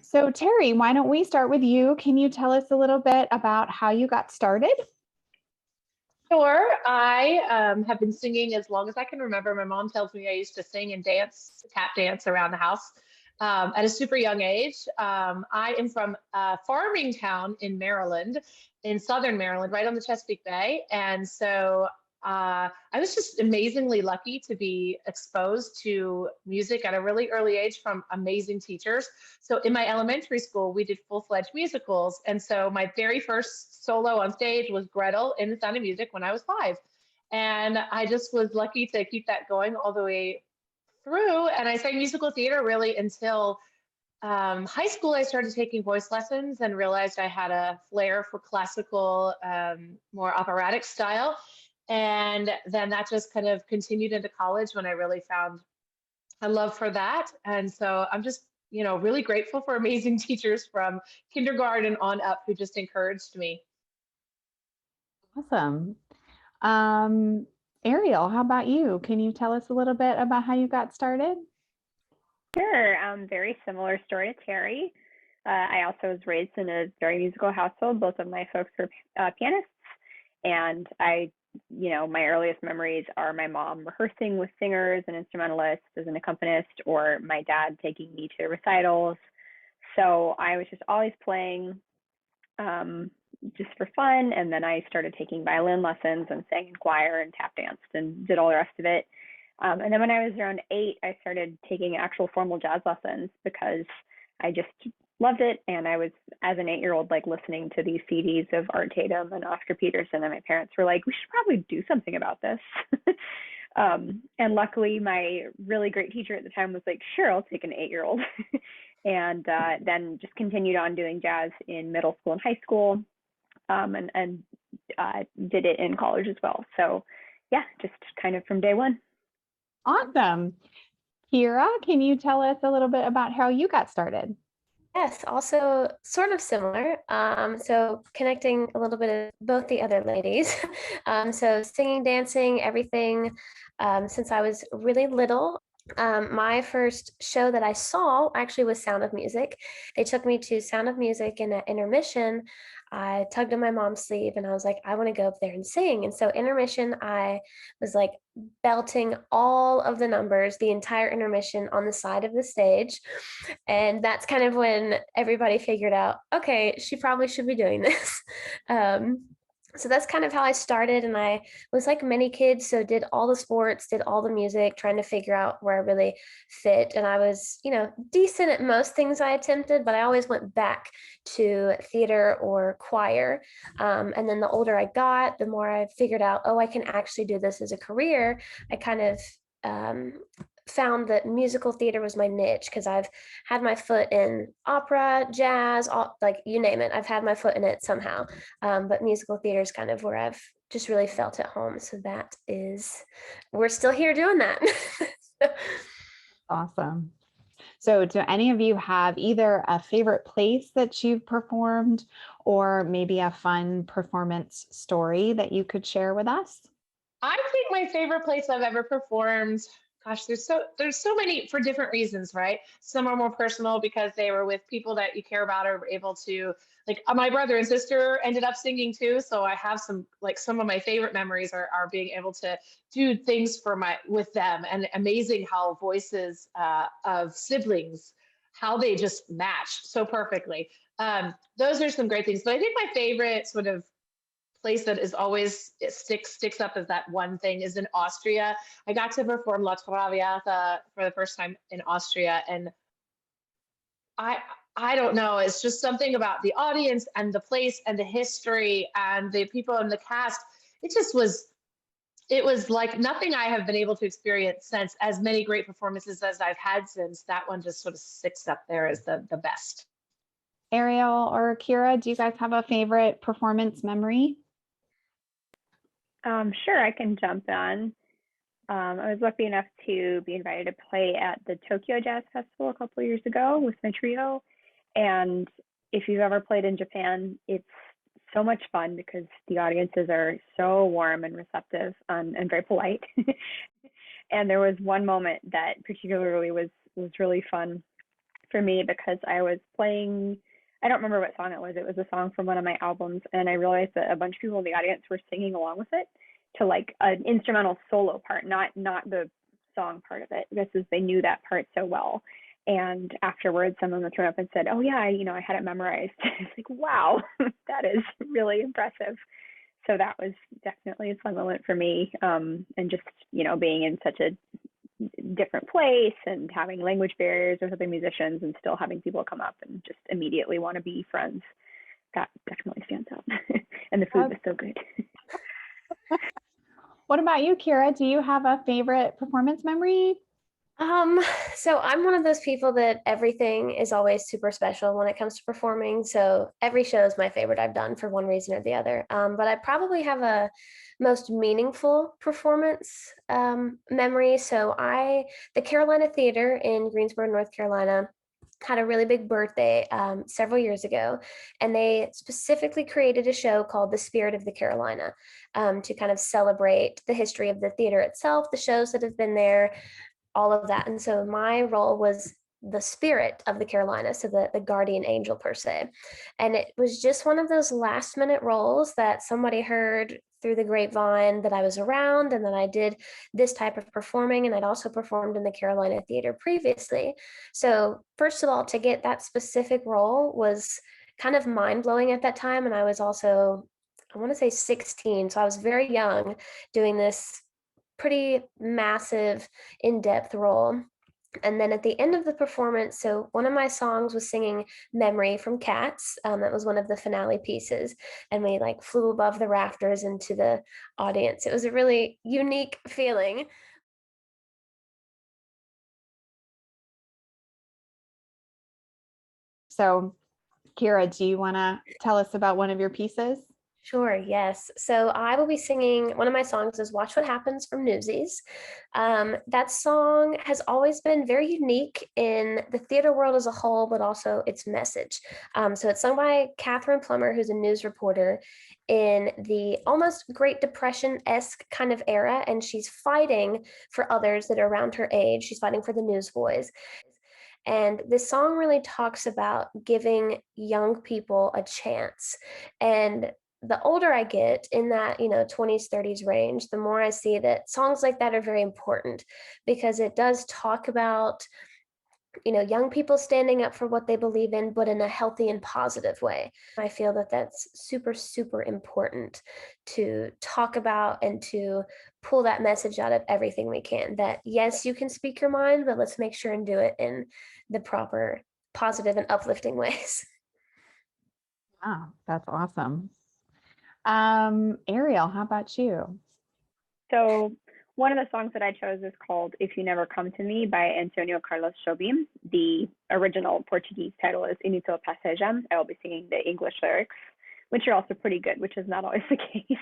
So, Teri, why don't we start with you? Can you tell us a little bit about how you got started? Sure. I have been singing as long as I can remember. My mom tells me I used to sing and dance, tap dance around the house at a super young age. I am from a farming town in Maryland, in southern Maryland, right on the Chesapeake Bay. And so I was just amazingly lucky to be exposed to music at a really early age from amazing teachers. So in my elementary school, we did full-fledged musicals. And so my very first solo on stage was Gretel in The Sound of Music when I was 5. And I just was lucky to keep that going all the way through. And I sang musical theater really until high school. I started taking voice lessons and realized I had a flair for classical, more operatic style. And then that just kind of continued into college when I really found a love for that. And so I'm just, really grateful for amazing teachers from kindergarten on up who just encouraged me. Awesome. Ariel, how about you? Can you tell us a little bit about how you got started? Sure. Very similar story to Teri. I also was raised in a very musical household. Both of my folks were pianists. And my earliest memories are my mom rehearsing with singers and instrumentalists as an accompanist, or my dad taking me to recitals. So I was just always playing just for fun. And then I started taking violin lessons and sang in choir and tap danced and did all the rest of it. And then when I was around 8, I started taking actual formal jazz lessons because I just loved it. And I was, as an 8-year-old, like listening to these CDs of Art Tatum and Oscar Peterson. And my parents were like, we should probably do something about this. And luckily, my really great teacher at the time was like, sure, I'll take an 8-year-old. And then just continued on doing jazz in middle school and high school, and did it in college as well. So yeah, just kind of from day one. Awesome. Kira, can you tell us a little bit about how you got started? Yes, also sort of similar. So connecting a little bit of both the other ladies. So singing, dancing, everything since I was really little. My first show that I saw actually was Sound of Music. They took me to Sound of Music, and at intermission, I tugged on my mom's sleeve and I was like, I want to go up there and sing. And so intermission, I was like belting all of the numbers, the entire intermission on the side of the stage. And that's kind of when everybody figured out, okay, she probably should be doing this. So that's kind of how I started. And I was like many kids, so did all the sports, did all the music, trying to figure out where I really fit. And I was, decent at most things I attempted, but I always went back to theater or choir. And then the older I got, the more I figured out, oh, I can actually do this as a career. I kind of found that musical theater was my niche because I've had my foot in opera, jazz, like you name it. I've had my foot in it somehow. But musical theater is kind of where I've just really felt at home. So we're still here doing that. Awesome. So do any of you have either a favorite place that you've performed or maybe a fun performance story that you could share with us? I think my favorite place I've ever performed, gosh, there's so many for different reasons, right? Some are more personal because they were with people that you care about or were able to, like my brother and sister ended up singing too. So I have some of my favorite memories are being able to do things with them, and amazing how voices of siblings, how they just match so perfectly. Those are some great things. But I think my favorite sort of place that is always sticks up as that one thing is in Austria. I got to perform La Traviata for the first time in Austria, and I don't know, it's just something about the audience and the place and the history and the people in the cast. It was like nothing I have been able to experience since, as many great performances as I've had since. That one just sort of sticks up there as the best. Ariel or Kira, do you guys have a favorite performance memory? Sure, I can jump on. I was lucky enough to be invited to play at the Tokyo Jazz Festival a couple of years ago with my trio. And if you've ever played in Japan, it's so much fun because the audiences are so warm and receptive and very polite. And there was one moment that particularly was really fun. for me because I was playing, I don't remember what song it was. It was a song from one of my albums, and I realized that a bunch of people in the audience were singing along with it to like an instrumental solo part, not the song part of it, because they knew that part so well. And afterwards, someone came up and said, "Oh yeah, I had it memorized." It's like, wow, that is really impressive. So that was definitely a fun moment for me. And just, being in such a different place and having language barriers with other musicians and still having people come up and just immediately want to be friends. That definitely stands out. And the food was so good. What about you, Kira? Do you have a favorite performance memory? So I'm one of those people that everything is always super special when it comes to performing. So every show is my favorite I've done for one reason or the other. But I probably have a most meaningful performance memory. So the Carolina Theater in Greensboro, North Carolina, had a really big birthday several years ago, and they specifically created a show called The Spirit of the Carolina to kind of celebrate the history of the theater itself, the shows that have been there, all of that. And so my role was the spirit of the Carolina, so the guardian angel per se. And it was just one of those last minute roles that somebody heard through the grapevine that I was around and that I did this type of performing. And I'd also performed in the Carolina Theater previously. So first of all, to get that specific role was kind of mind-blowing at that time. And I was also, I want to say 16. So I was very young doing this pretty massive, in-depth role. And then at the end of the performance, so one of my songs was singing Memory from Cats. That was one of the finale pieces. And we like flew above the rafters into the audience. It was a really unique feeling. So, Kira, do you want to tell us about one of your pieces? Sure, yes. So I will be singing, one of my songs is Watch What Happens from Newsies. That song has always been very unique in the theater world as a whole, but also its message. So it's sung by Catherine Plummer, who's a news reporter in the almost Great Depression-esque kind of era, and she's fighting for others that are around her age. She's fighting for the newsboys. And this song really talks about giving young people a chance. And the older I get in that, 20s, 30s range, the more I see that songs like that are very important because it does talk about, young people standing up for what they believe in, but in a healthy and positive way. I feel that that's super, super important to talk about and to pull that message out of everything we can. That yes, you can speak your mind, but let's make sure and do it in the proper, positive and uplifting ways. Wow, that's awesome. Ariel, how about you? So one of the songs that I chose is called If You Never Come to Me by Antonio Carlos Jobim. The original Portuguese title is Inútil Passagem. I will be singing the English lyrics, which are also pretty good, which is not always the case.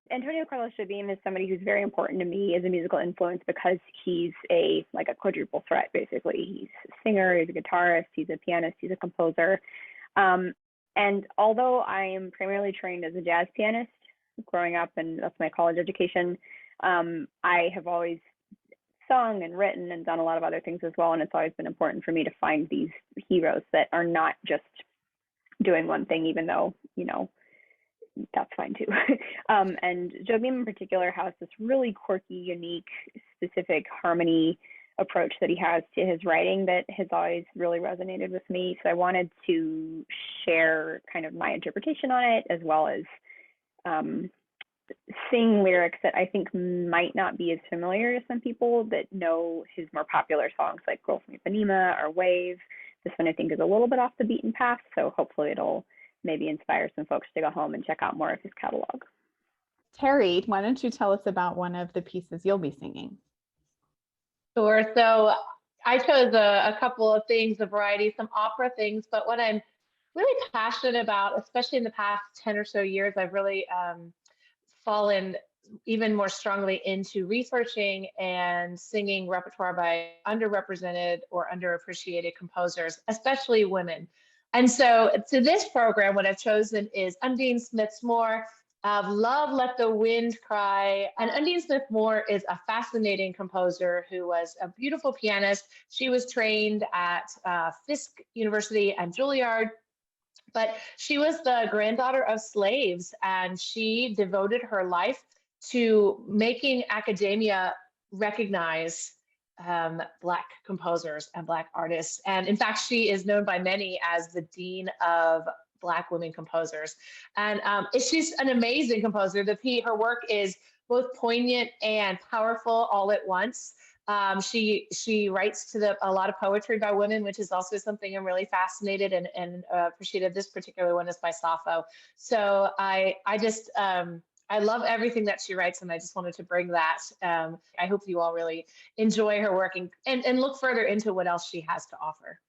Antonio Carlos Jobim is somebody who's very important to me as a musical influence because he's a quadruple threat, basically. He's a singer, he's a guitarist, he's a pianist, he's a composer. And although I am primarily trained as a jazz pianist growing up, and that's my college education, I have always sung and written and done a lot of other things as well. And it's always been important for me to find these heroes that are not just doing one thing, even though, that's fine too. And Jobim in particular has this really quirky, unique, specific harmony approach that he has to his writing that has always really resonated with me. So I wanted to share kind of my interpretation on it, as well as sing lyrics that I think might not be as familiar to some people that know his more popular songs like Girl from Ipanema or Wave. This one I think is a little bit off the beaten path, so hopefully it'll maybe inspire some folks to go home and check out more of his catalog. Teri, why don't you tell us about one of the pieces you'll be singing? Sure. So I chose a couple of things, a variety, some opera things, but what I'm really passionate about, especially in the past 10 or so years, I've really fallen even more strongly into researching and singing repertoire by underrepresented or underappreciated composers, especially women. And so to this program, what I've chosen is Undine Smith-Moore, Love Let the Wind Cry. And Undine Smith Moore is a fascinating composer who was a beautiful pianist. She was trained at Fisk University and Juilliard, but she was the granddaughter of slaves, and she devoted her life to making academia recognize Black composers and Black artists. And in fact, she is known by many as the Dean of Black women composers. And she's an amazing composer. Her work is both poignant and powerful all at once. She writes a lot of poetry by women, which is also something I'm really fascinated and appreciated. This particular one is by Sappho. So I love everything that she writes, and I just wanted to bring that. I hope you all really enjoy her work and look further into what else she has to offer.